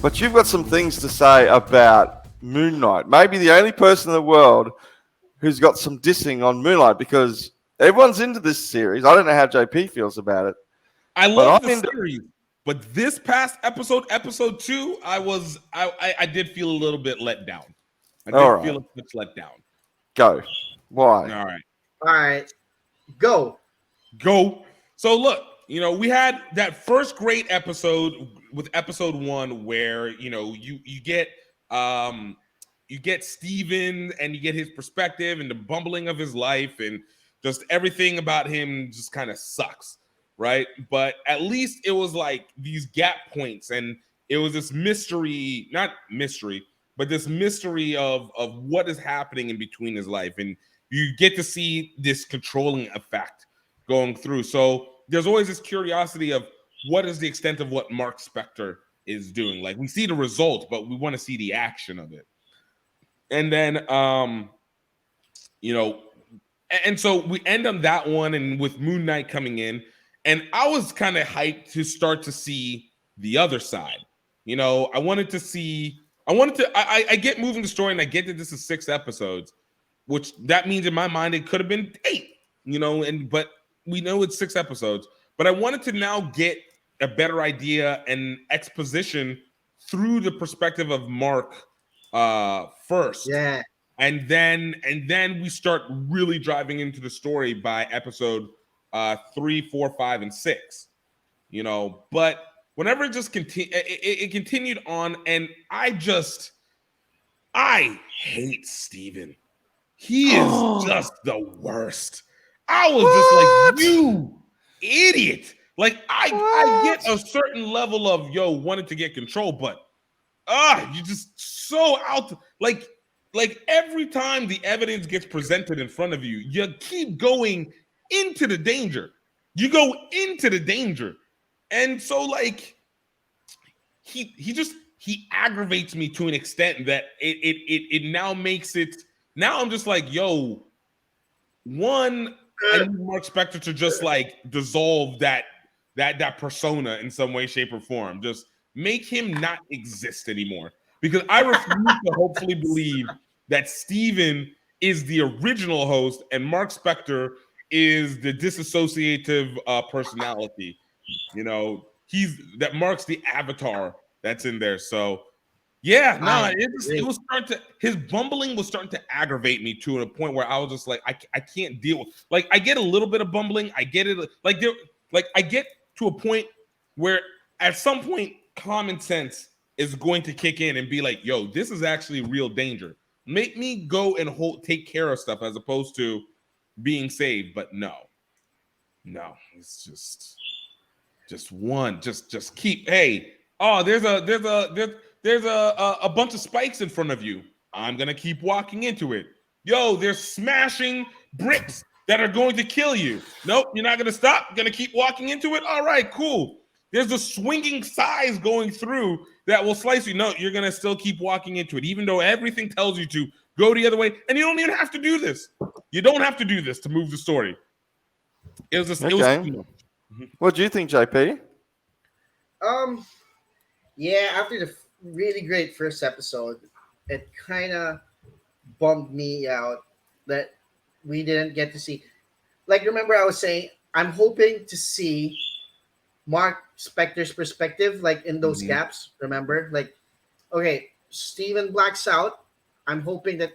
but you've got some things to say about Moon Knight. Maybe the only person in the world who's got some dissing on Moonlight because everyone's into this series. I don't know how JP feels about it, I but love I'm the into. series, but this past episode, episode 2, I did feel a little bit let down. I All did right, feel a bit let down. go. Why? All right, All right, go. go. So look, we had that first great episode with episode 1 where you get Steven and you get his perspective and the bumbling of his life and just everything about him just kind of sucks, right? But at least it was like these gap points and it was this mystery, not mystery, but this mystery of what is happening in between his life. And you get to see this controlling effect going through. So there's always this curiosity of what is the extent of what Mark Spector is doing. Like we see the results, but we want to see the action of it. And then and so we end on that one and with Moon Knight coming in, and I was kind of hyped to start to see the other side. I get moving the story and I get that this is 6 episodes, which that means in my mind it could have been 8, but we know it's 6 episodes. But I wanted to now get a better idea and exposition through the perspective of Mark first. Yeah. And then we start really driving into the story by episode 3, 4, 5, and 6. But whenever it just it continued on, and I hate Steven. He is just the worst. I was just like, you idiot. Like I get a certain level of wanting to get control, but you just so out like every time the evidence gets presented in front of you, you keep going into the danger. You go into the danger. And so like he aggravates me to an extent that it now makes it. Now I'm just like, one, I need Mark Spector to just like dissolve that persona in some way, shape, or form. Just make him not exist anymore. Because I refuse to hopefully believe that Steven is the original host and Mark Spector is the disassociative personality. Mark's the avatar that's in there. So yeah, no, it was starting to, his bumbling was starting to aggravate me to a point where I was just like, I can't deal with, like, I get a little bit of bumbling. I get it. I get to a point where at some point common sense is going to kick in and be like, this is actually real danger. Make me go and take care of stuff as opposed to being saved. But no, it's just one, just keep, hey, there's a bunch of spikes in front of you. I'm gonna keep walking into it. There's smashing bricks that are going to kill you. Nope, you're not gonna stop. You're gonna keep walking into it. All right, cool. There's a swinging size going through that will slice you. No, you're gonna still keep walking into it, even though everything tells you to go the other way. And you don't even have to do this. You don't have to do this to move the story. It was just, Okay. it was too much. What do you think, JP? Yeah, after the really great first episode, it kind of bummed me out that we didn't get to see. Like, remember I was saying, I'm hoping to see Mark Spector's perspective, like in those gaps. Remember, like, okay, Steven blacks out. I'm hoping that,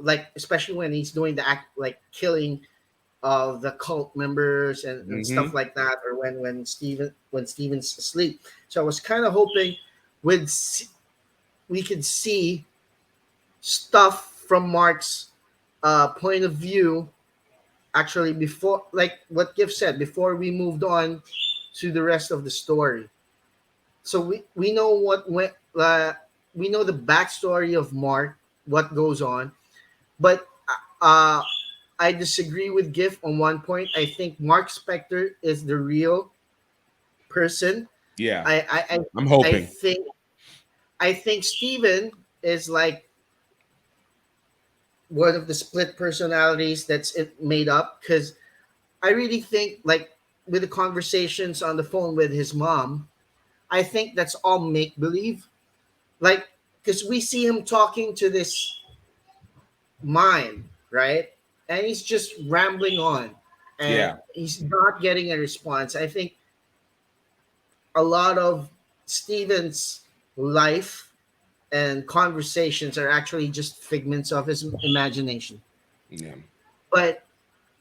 like, especially when he's doing the act, like killing the cult members and stuff like that, or when Steven's asleep. So I was kind of hoping we could see stuff from Mark's point of view, actually, before, like what Giff said, before we moved on to the rest of the story. So we know we know the backstory of Mark, what goes on, but I disagree with Giff on one point. I think Mark Spector is the real person. Yeah, I'm hoping. I think Steven is like one of the split personalities that's made up, because I really think, like, with the conversations on the phone with his mom, I think that's all make believe. like, because we see him talking to this mind, right? And he's just rambling on, and Yeah. he's not getting a response. I think a lot of Steven's life and conversations are actually just figments of his imagination. Yeah. But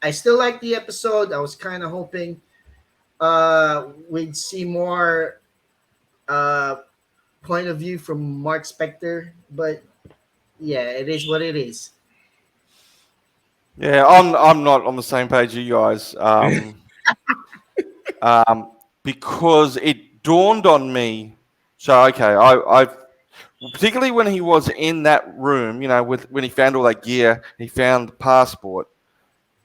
I still like the episode. I was kind of hoping we'd see more uh, point of view from Mark Spector, but yeah, it is what it is. Yeah, I'm not on the same page as you guys. Because it dawned on me. So okay, I particularly when he was in that room, with when he found all that gear, he found the passport.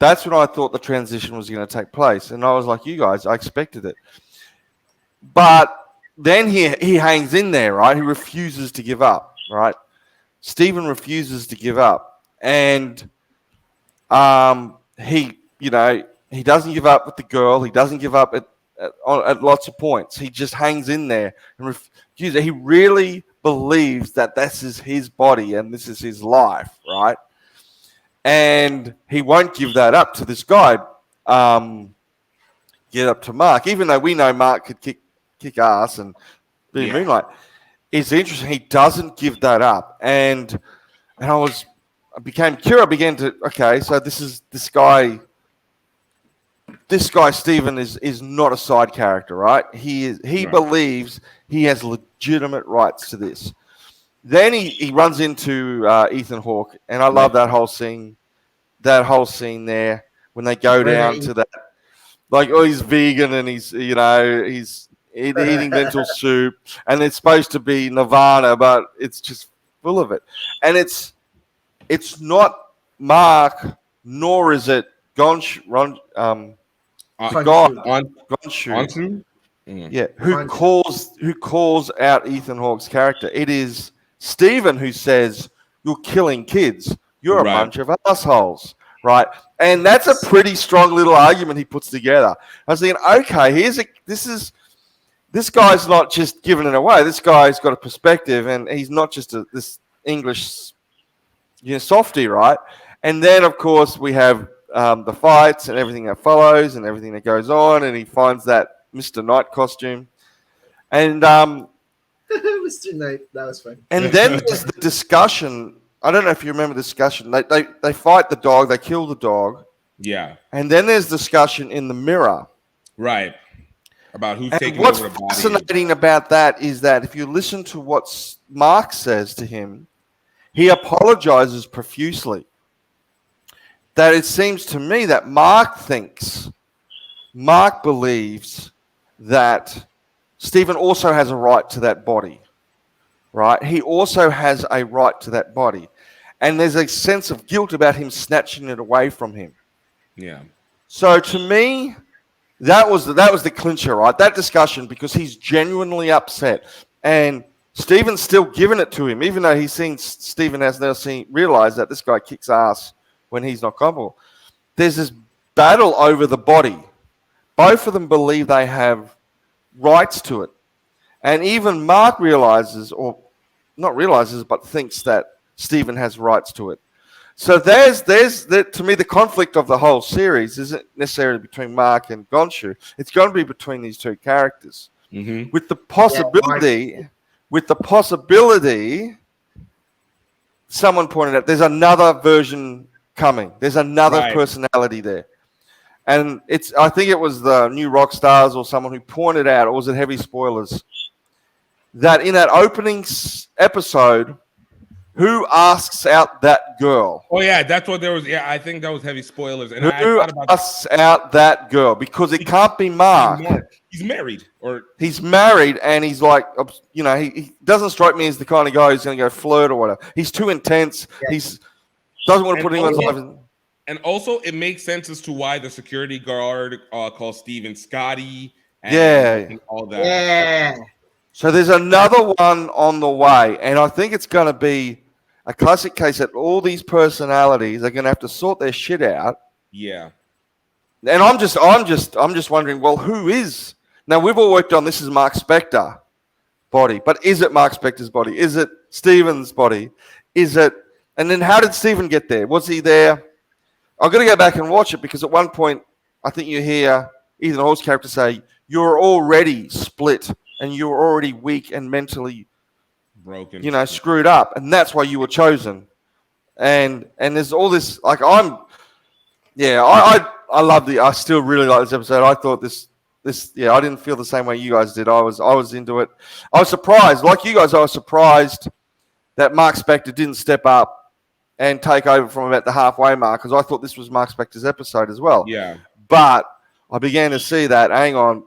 That's when I thought the transition was going to take place, and I was like, you guys, I expected it. But then he hangs in there, right? He refuses to give up, right? Stephen refuses to give up, and he doesn't give up with the girl. He doesn't give up at lots of points. He just hangs in there and refuses. He really believes that this is his body and this is his life, right? And he won't give that up to this guy. Get up to Mark, even though we know Mark could kick ass and be Moonlight. It's interesting. He doesn't give that up, and I became curious. I began to so this guy Stephen is not a side character, right? He believes he has legitimate rights to this. Then he runs into Ethan Hawke, and I love that whole scene. That whole scene there when they go down to that, like, oh, he's vegan and he's eating lentil soup, and it's supposed to be Nirvana, but it's just full of it, and it's not Mark, nor is it Gonshu, Onsu? Yeah, who calls out Ethan Hawke's character. It is Stephen who says, "You're killing kids. You're a bunch of assholes." Right, and that's a pretty strong little argument he puts together. I was thinking, okay, this guy's not just giving it away. This guy's got a perspective, and he's not just this English, softy, right? And then, of course, we have the fights and everything that follows and everything that goes on, and he finds that Mr. Knight costume, and Mr. Knight, that was fun. And then there's the discussion. I don't know if you remember the discussion. They fight the dog. They kill the dog. Yeah. And then there's discussion in the mirror. Right. About who's and taking what's over the body. What's fascinating about that is that if you listen to what Mark says to him, he apologizes profusely. That it seems to me that Mark believes that Stephen also has a right to that body. Right? He also has a right to that body. And there's a sense of guilt about him snatching it away from him. Yeah. So to me, that was the clincher, right? That discussion, because he's genuinely upset. And Stephen's still giving it to him, even though Stephen has now realized that this guy kicks ass when he's not comfortable. There's this battle over the body. Both of them believe they have rights to it. And even Mark realizes, or not realizes, but thinks that Stephen has rights to it. So there's to me, the conflict of the whole series isn't necessarily between Mark and Gonshu. It's going to be between these two characters. Mm-hmm. With the possibility, someone pointed out, there's another version coming. There's another personality there. And I think it was the New Rock Stars or someone who pointed out, or was it Heavy Spoilers, that in that opening episode, who asks out that girl? Oh yeah, that's what there was. Yeah, I think that was Heavy Spoilers. And who asks out that girl? Because it can't be Mark. He's married, he's married, and he's like, he doesn't strike me as the kind of guy who's going to go flirt or whatever. He's too intense. Yeah. He doesn't want to put anyone's life in. And also, it makes sense as to why the security guard called Steven Scotty. And all that. Yeah. So there's another one on the way, and I think it's going to be a classic case that all these personalities are going to have to sort their shit out. Yeah. And I'm just wondering, well, who is? Now we've all worked on this is Mark Spector, body. But is it Mark Spector's body? Is it Steven's body? Is it? And then how did Steven get there? Was he there? I've got to go back and watch it because at one point I think you hear Ethan Hawke's character say, "You're already split and you're already weak and mentally broken, screwed up, and that's why you were chosen." And there's all this like I still really like this episode. I thought this I didn't feel the same way you guys did. I was into it. I was surprised, like you guys. I was surprised that Mark Spector didn't step up and take over from about the halfway mark, because I thought this was Mark Spector's episode as well. Yeah. But I began to see that. Hang on,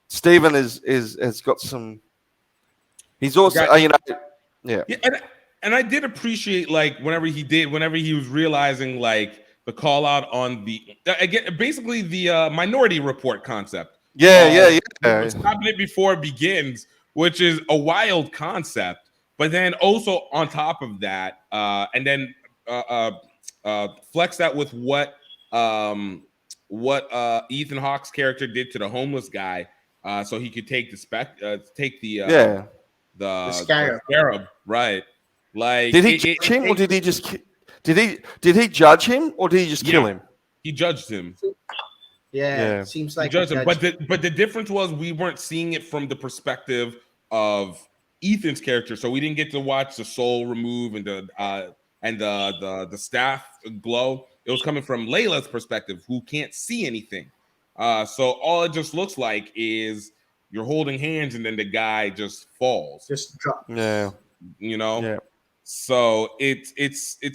Steven has got some. He's also yeah. And I did appreciate like whenever he was realizing like the call out on the basically the Minority Report concept. Yeah. Stopping it before it begins, which is a wild concept. But then also on top of that, and then flex that with what Ethan Hawke's character did to the homeless guy, so he could take the scarab, right? Like, did he judge him, or did he just did he judge him, or did he just kill him? He judged him. Yeah. It seems like he judged him. But the difference was we weren't seeing it from the perspective of Ethan's character, so we didn't get to watch the soul remove and the staff glow. It was coming from Layla's perspective, who can't see anything. So all it just looks like is you're holding hands, and then the guy just falls, just drops. Yeah, Yeah. So it's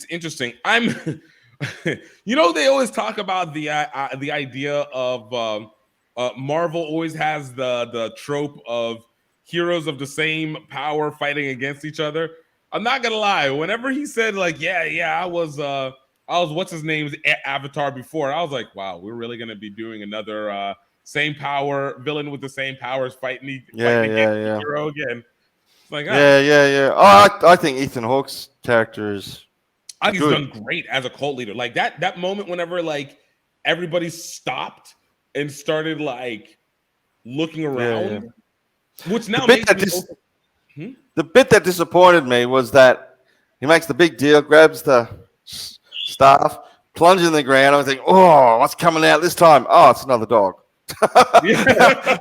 interesting. They always talk about the idea of Marvel always has the trope of heroes of the same power fighting against each other. I'm not gonna lie. Whenever he said like, I was what's his name's Avatar before, I was like, wow, we're really gonna be doing another same power villain with the same powers fighting against the hero again. Like, I think Ethan Hawke's character is. I think he's done great as a cult leader. Like that moment whenever like everybody stopped and started like looking around, which now makes me the bit that disappointed me was that he makes the big deal, grabs the staff, plunges in the ground. I was thinking, oh, what's coming out this time? Oh, it's another dog. I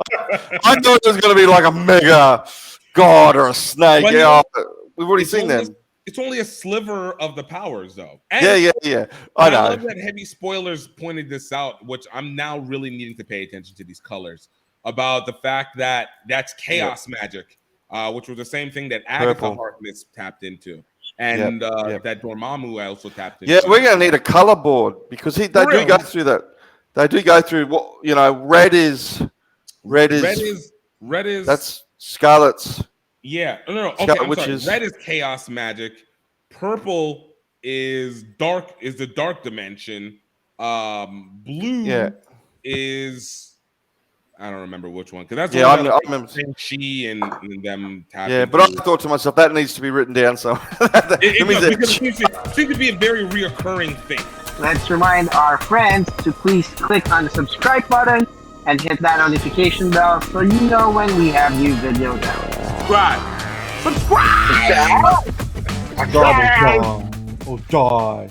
thought it was going to be like a mega god or a snake. We've already seen them. It's only a sliver of the powers, though. And yeah. I know. I love that Heavy Spoilers pointed this out, which I'm now really needing to pay attention to these colors, about the fact that that's chaos magic, which was the same thing that Agatha Harkness tapped into. And that Dormammu also tapped into. Yeah, we're going to need a color board, because they do go through that. They do go through what red is. That's Scarlet's. Yeah, no. Okay, I'm sorry. Red is chaos magic. Purple is the dark dimension. Blue is I don't remember which one, because that's I remember She and them tapping. Yeah, but I thought to myself that needs to be written down. So it seems to be a very reoccurring thing. Let's remind our friends to please click on the subscribe button and hit that notification bell so you know when we have new videos out. Subscribe! Die. Oh, die.